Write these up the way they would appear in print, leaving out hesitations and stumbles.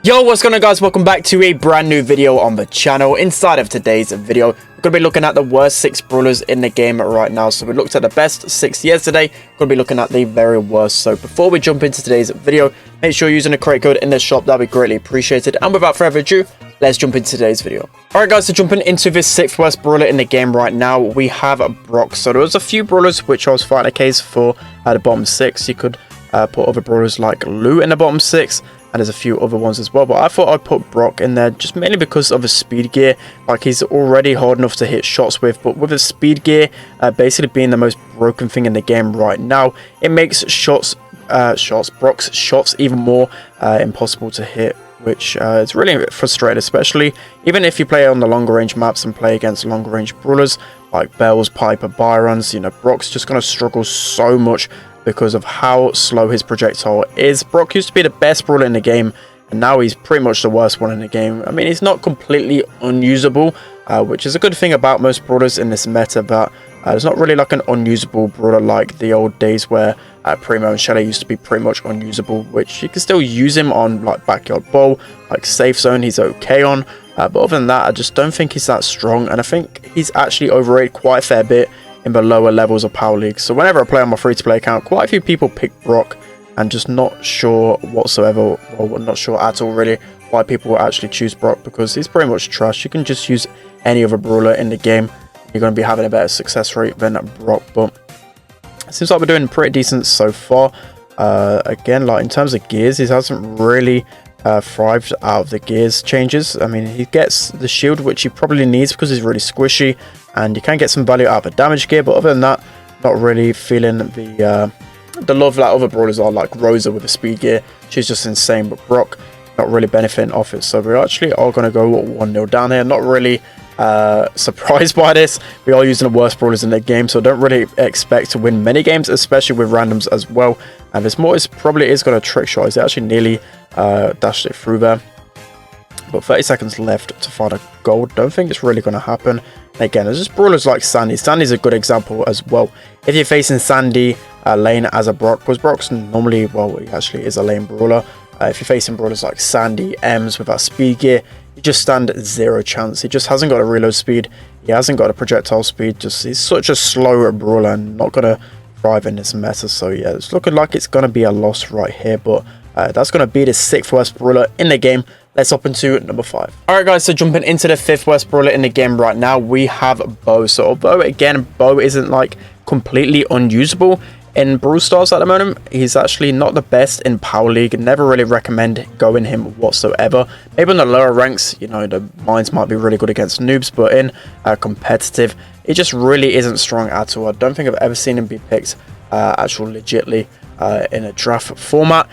Yo, what's going on, guys? Welcome back to a brand new video on the channel. Inside of today's video, we're going to be looking at the worst 6 brawlers in the game right now. So we looked at the best 6 yesterday. We're going to be looking at the very worst. So before we jump into today's video, make sure you're using a create code in the shop. That'd be greatly appreciated. And without further ado, let's jump into today's video. Alright guys, so jumping into this 6th worst brawler in the game right now, we have Brock. So there was a few brawlers which I was fighting a case for at the bottom 6. You could put other brawlers like Lou in the bottom 6. And there's a few other ones as well, but I thought I'd put Brock in there just mainly because of his speed gear. Like, he's already hard enough to hit shots with, but with his speed gear basically being the most broken thing in the game right now, it makes Brock's shots even more impossible to hit, which is really frustrating, especially even if you play on the longer range maps and play against longer range brawlers like Bells, Piper, Byrons. You know, Brock's just going to struggle so much because of how slow his projectile is. Brock used to be the best brawler in the game, and now he's pretty much the worst one in the game. I mean, he's not completely unusable, which is a good thing about most brawlers in this meta, but there's not really like an unusable brawler like the old days where Primo and Shelly used to be pretty much unusable, which you can still use him on like Backyard Bowl, like Safe Zone, he's okay on. But other than that, I just don't think he's that strong, and I think he's actually overrated quite a fair bit in the lower levels of Power League. So whenever I play on my free-to-play account, quite a few people pick Brock, and just not sure whatsoever, or not sure at all really, why people actually choose Brock, because he's pretty much trash. You can just use any other brawler in the game, you're going to be having a better success rate than Brock. But it seems like we're doing pretty decent so far. Again, like in terms of gears, he hasn't really thrived out of the gears changes. I mean, he gets the shield, which he probably needs because he's really squishy, and you can get some value out of a damage gear, but other than that, not really feeling the love that other brawlers are, like Rosa with the speed gear. She's just insane, but Brock not really benefiting off it. So we actually are going to go 1-0 down here. Not really surprised by this. We are using the worst brawlers in the game, so don't really expect to win many games, especially with randoms as well. And this more is probably got a trick shot. He's actually nearly dashed it through there, but 30 seconds left to find a goal. Don't think it's really going to happen. And again, there's just brawlers like Sandy. Sandy's a good example as well. If you're facing Sandy lane as a Brock, because Brock's normally, well, he actually is a lane brawler. If you're facing brawlers like Sandy, Ems with that speed gear, you just stand zero chance. He just hasn't got a reload speed. He hasn't got a projectile speed. Just, he's such a slow brawler and not going to thrive in this meta. So yeah, it's looking like it's going to be a loss right here, but that's going to be the 6th worst brawler in the game. Let's hop into number 5. Alright guys, so jumping into the 5th worst brawler in the game right now, we have Bo. So although again, Bo isn't like completely unusable in Brawl Stars at the moment, he's actually not the best in Power League. Never really recommend going him whatsoever. Maybe on the lower ranks, you know, the mines might be really good against noobs, but in competitive, he just really isn't strong at all. I don't think I've ever seen him be picked actually legitly in a draft format,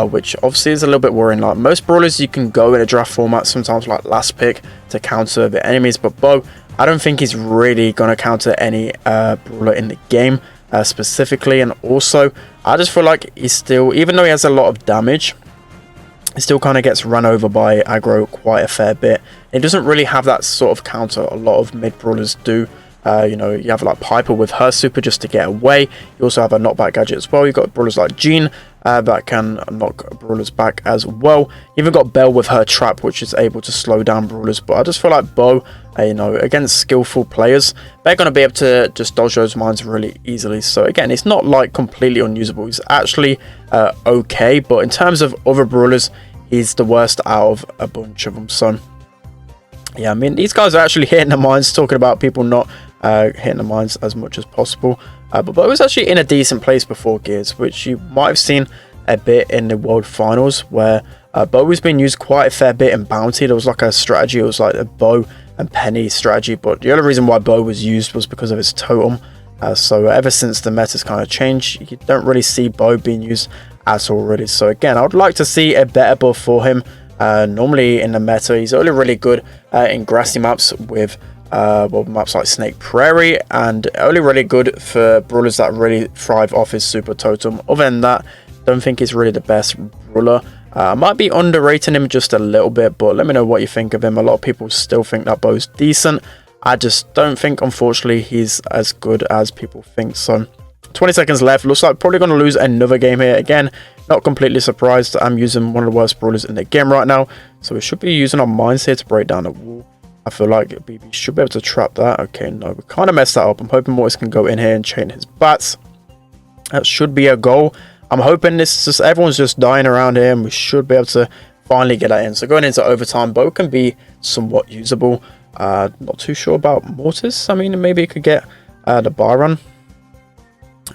which obviously is a little bit worrying. Like most brawlers, you can go in a draft format sometimes like last pick to counter the enemies, but Bo, I don't think he's really going to counter any brawler in the game specifically. And also, I just feel like he's still, even though he has a lot of damage, he still kind of gets run over by aggro quite a fair bit. It doesn't really have that sort of counter a lot of mid brawlers do. You know, you have like Piper with her super just to get away. You also have a knockback gadget as well. You've got brawlers like Jean that can knock brawlers back as well. You even got Belle with her trap, which is able to slow down brawlers. But I just feel like Bo, you know, against skillful players, they're going to be able to just dodge those mines really easily. So again, it's not like completely unusable. He's actually okay, but in terms of other brawlers, he's the worst out of a bunch of them. So yeah, I mean, these guys are actually hitting the mines, talking about people not hitting the mines as much as possible. But Bo was actually in a decent place before gears, which you might have seen a bit in the World Finals, where Bo was being used quite a fair bit in Bounty. There was like a strategy, it was like a Bo and Penny strategy, but the only reason why Bo was used was because of his totem. So ever since the meta's kind of changed, you don't really see Bo being used at all really. So again, I would like to see a better buff for him. Normally in the meta, he's only really good in grassy maps with well, maps like Snake Prairie, and only really good for brawlers that really thrive off his super totem. Other than that, don't think he's really the best brawler. I might be underrating him just a little bit, but let me know what you think of him. A lot of people still think that Bo's decent. I just don't think, unfortunately, he's as good as people think. So 20 seconds left. Looks like probably going to lose another game here. Again, not completely surprised. I'm using one of the worst brawlers in the game right now. So we should be using our mines here to break down the wall. I feel like BB should be able to trap that. Okay, no, we kind of messed that up. I'm hoping Mortis can go in here and chain his bats. That should be a goal. I'm hoping this just everyone's just dying around here and we should be able to finally get that in. So going into overtime, both can be somewhat usable. Not too sure about Mortis. I mean, maybe it could get the bar run.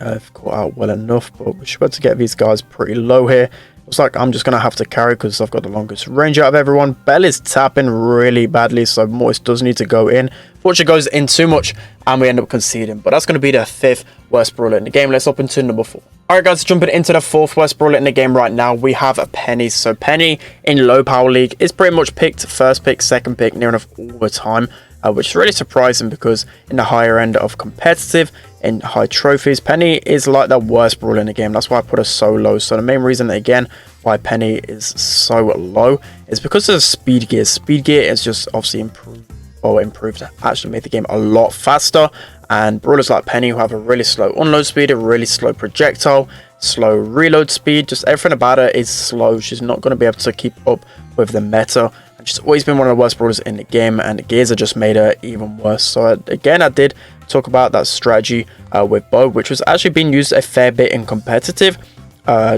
I've caught out well enough, but we should be able to get these guys pretty low here. Looks like I'm just going to have to carry because I've got the longest range out of everyone. Bell is tapping really badly, so Mortis does need to go in. Fortunately, goes in too much, and we end up conceding. But that's going to be the 5th worst brawler in the game. Let's open to number 4. Alright guys, jumping into the 4th worst brawler in the game right now, we have a Penny. So Penny in low power league is pretty much picked first pick, second pick, near enough all the time. Which is really surprising because in the higher end of competitive, in high trophies, Penny is like the worst brawler in the game. That's why I put her so low. So the main reason, again, why Penny is so low is because of the speed gear. Speed gear is just obviously improved to actually make the game a lot faster. And brawlers like Penny who have a really slow unload speed, a really slow projectile, slow reload speed, just everything about her is slow. She's not going to be able to keep up with the meta. She's always been one of the worst brawlers in the game, and the gears have just made her even worse. So again, I did talk about that strategy with Bo, which was actually being used a fair bit in competitive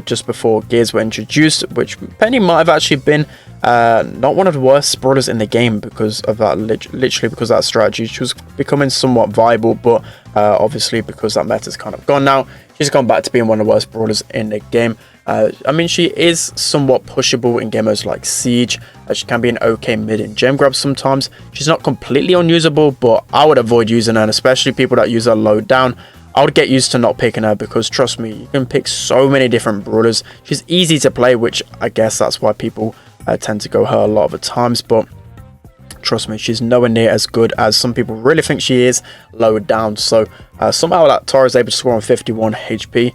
just before gears were introduced, which Penny might have actually been not one of the worst brawlers in the game because of that, literally because of that strategy. She was becoming somewhat viable, but obviously because that meta's kind of gone now, she's gone back to being one of the worst brawlers in the game. I mean, she is somewhat pushable in game modes like Siege. She can be an okay mid in gem grabs sometimes. She's not completely unusable, but I would avoid using her, and especially people that use her low down. I would get used to not picking her because trust me, you can pick so many different brawlers. She's easy to play, which I guess that's why people tend to go her a lot of the times, but trust me, she's nowhere near as good as some people really think she is lower down. So somehow that Tara is able to score on 51 HP.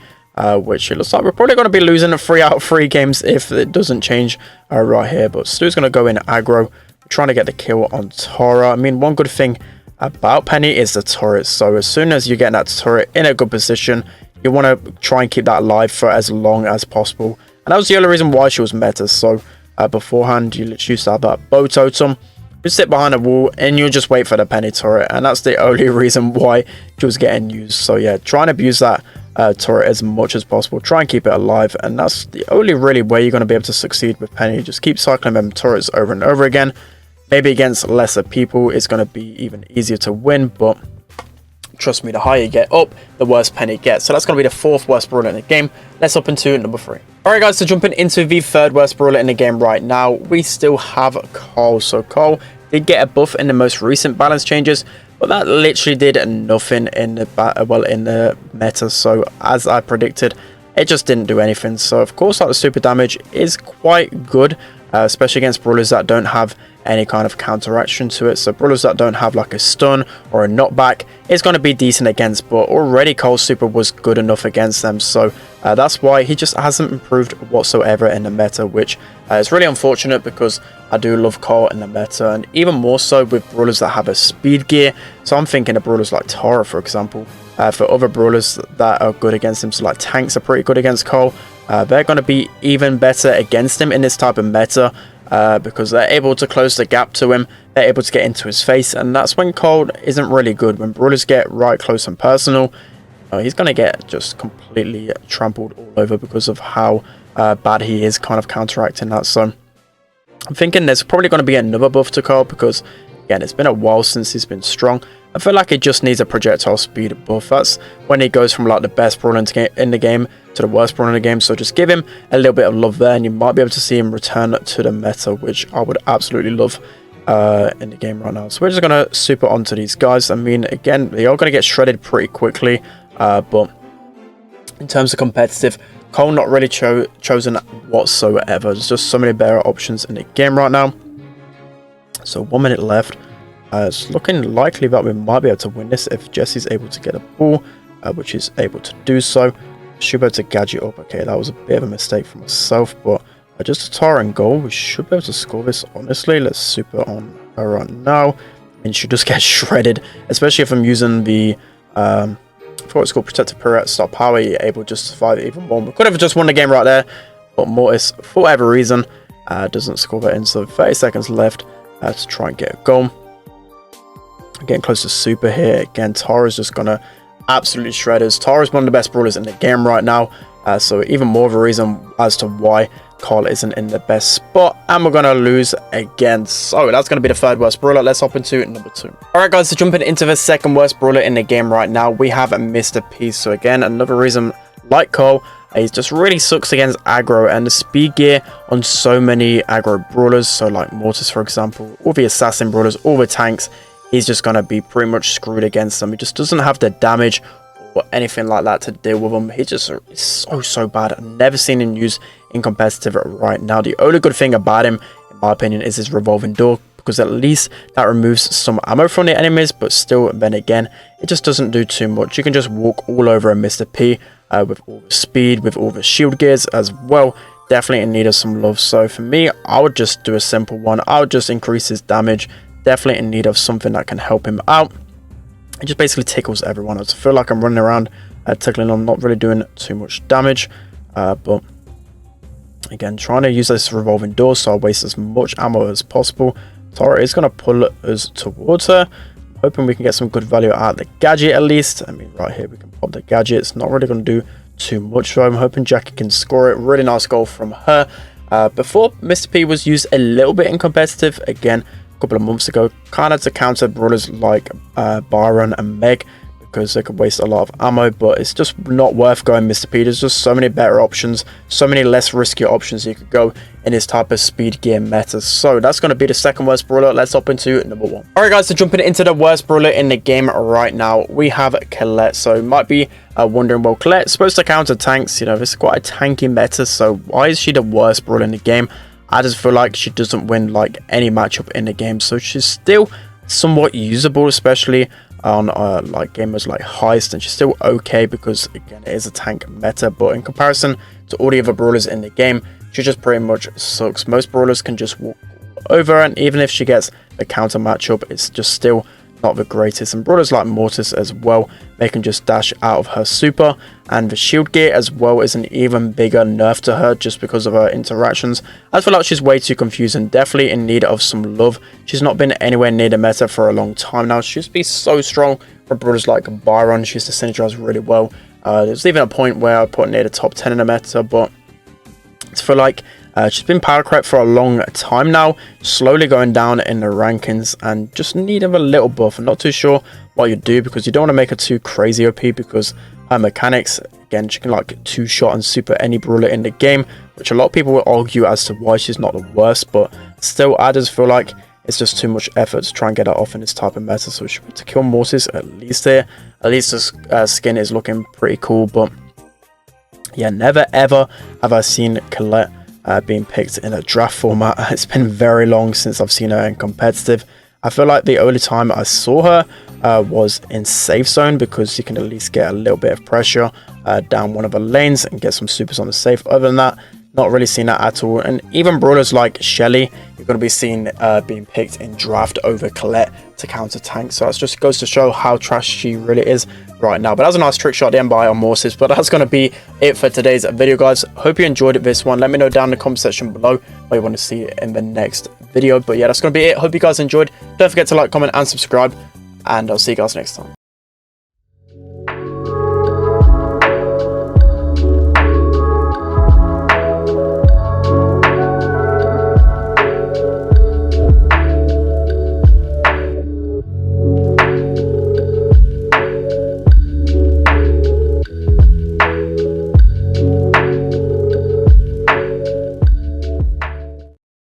Which it looks like we're probably going to be losing 3 out of 3 games if it doesn't change right here. But Stu's going to go in aggro, trying to get the kill on Tara. I mean, one good thing about Penny is the turret. So as soon as you get that turret in a good position, you want to try and keep that alive for as long as possible. And that was the only reason why she was meta. So beforehand, you literally used to have that bow totem. You sit behind a wall and you just wait for the Penny turret. And that's the only reason why she was getting used. So yeah, try and abuse that turret as much as possible. Try and keep it alive, and that's the only really way you're going to be able to succeed with Penny. Just keep cycling them turrets over and over again. Maybe against lesser people it's going to be even easier to win, but trust me, the higher you get up, the worse Penny gets. So that's going to be the 4th worst brawler in the game. Let's up into number 3. Alright guys, so jumping into the 3rd worst brawler in the game right now, we still have Cole. So Cole did get a buff in the most recent balance changes, but that literally did nothing in the meta. So as I predicted, it just didn't do anything. So of course, like, the super damage is quite good, especially against brawlers that don't have any kind of counteraction to it. So brawlers that don't have like a stun or a knockback, it's going to be decent against, but already Cole's super was good enough against them. So that's why he just hasn't improved whatsoever in the meta, which is really unfortunate because I do love Cole in the meta, and even more so with brawlers that have a speed gear. So I'm thinking of brawlers like Tara, for example. For other brawlers that are good against him, so like tanks are pretty good against Cole. They're going to be even better against him in this type of meta because they're able to close the gap to him. They're able to get into his face, and that's when Cole isn't really good. When brawlers get right close and personal, he's going to get just completely trampled all over because of how bad he is kind of counteracting that. So I'm thinking there's probably going to be another buff to Cole because, again, it's been a while since he's been strong. I feel like he just needs a projectile speed buff. That's when he goes from like the best brawler in the game to the worst brawler in the game. So just give him a little bit of love there, and you might be able to see him return to the meta, which I would absolutely love in the game right now. So we're just going to super onto these guys. I mean, again, they are going to get shredded pretty quickly, but in terms of competitive, Cole not really chosen whatsoever. There's just so many better options in the game right now. So 1 minute left. It's looking likely that we might be able to win this if Jesse's able to get a ball, which he's able to do so. Should be able to gadget up. Okay, that was a bit of a mistake for myself, but just a Tara and goal. We should be able to score this, honestly. Let's super on her right now. And she just get shredded, especially if I'm using the I forgot it's called Protective Pirouette, Stop Power. You're able to survive even more. We could have just won the game right there, but Mortis, for whatever reason, doesn't score that in. So 30 seconds left to try and get a goal. Getting close to super here. Again, Tara's just going to absolutely shred us. Tara's one of the best brawlers in the game right now. So even more of a reason as to why Carl isn't in the best spot. And we're going to lose again. So that's going to be the third worst brawler. Let's hop into number 2. Alright guys, so jumping into the second worst brawler in the game right now, we have Mr. P. So again, another reason like Cole, he just really sucks against aggro, and the speed gear on so many aggro brawlers, so like Mortis for example, all the assassin brawlers, all the tanks, he's just going to be pretty much screwed against them. He just doesn't have the damage or anything like that to deal with him. He just is so bad. I've never seen him used in competitive right now. The only good thing about him, in my opinion, is his revolving door, because at least that removes some ammo from the enemies, but still, then again, it just doesn't do too much. You can just walk all over a Mr. P with all the speed, with all the shield gears as well. Definitely in need of some love. So for me, I would just do a simple one. I would just increase his damage. Definitely in need of something that can help him out. It just basically tickles everyone. I feel like I'm running around tickling him, not really doing too much damage. But again, trying to use this revolving door so I waste as much ammo as possible. Tara is going to pull us towards her. I'm hoping we can get some good value out of the gadget at least. I mean, right here we can pop the gadget. It's not really going to do too much, so I'm hoping Jackie can score it. Really nice goal from her. Before, Mr. P was used a little bit in competitive. Again, couple of months ago, kind of to counter brawlers like Byron and Meg, because they could waste a lot of ammo, but it's just not worth going Mr. P. There's just so many better options, so many less riskier options you could go in this type of speed gear meta. So that's going to be the second worst brawler. Let's hop into number 1. Alright guys, so jumping into the worst brawler in the game right now, we have Colette. So you might be wondering, well, Colette's supposed to counter tanks, you know, this is quite a tanky meta, so why is she the worst brawler in the game? I just feel like she doesn't win like any matchup in the game, so she's still somewhat usable, especially on like gamers like Heist, and she's still okay because again it is a tank meta, but in comparison to all the other brawlers in the game, she just pretty much sucks. Most brawlers can just walk over, and even if she gets a counter matchup, it's just still not the greatest. And brawlers like Mortis as well, they can just dash out of her super, and the shield gear as well is an even bigger nerf to her just because of her interactions. I feel like she's way too confusing, definitely in need of some love. She's not been anywhere near the meta for a long time now. She used to be so strong for brawlers like Byron. She used to synergize really well. There's even a point where I put near the top 10 in the meta, but I feel like she's been power crept for a long time now, slowly going down in the rankings, and just needing a little buff. I'm not too sure what you do, because you don't want to make her too crazy OP, because her mechanics, again, she can like two-shot and super any brawler in the game, which a lot of people will argue as to why she's not the worst, but still I just feel like it's just too much effort to try and get her off in this type of meta. So she to kill Mortis at least here. At least the skin is looking pretty cool, but yeah, never ever have I seen Colette being picked in a draft format. It's been very long since I've seen her in competitive. I feel like the only time I saw her was in safe zone, because you can at least get a little bit of pressure down one of the lanes and get some supers on the safe. Other than that, not really seen that at all. And even brawlers like Shelly, you're going to be seen being picked in draft over Colette to counter tank. So that just goes to show how trash she really is right now. But that was a nice trick shot at the end by Mortis. But that's going to be it for today's video, guys. Hope you enjoyed this one. Let me know down in the comment section below what you want to see in the next video. But yeah, that's going to be it. Hope you guys enjoyed. Don't forget to like, comment and subscribe, and I'll see you guys next time.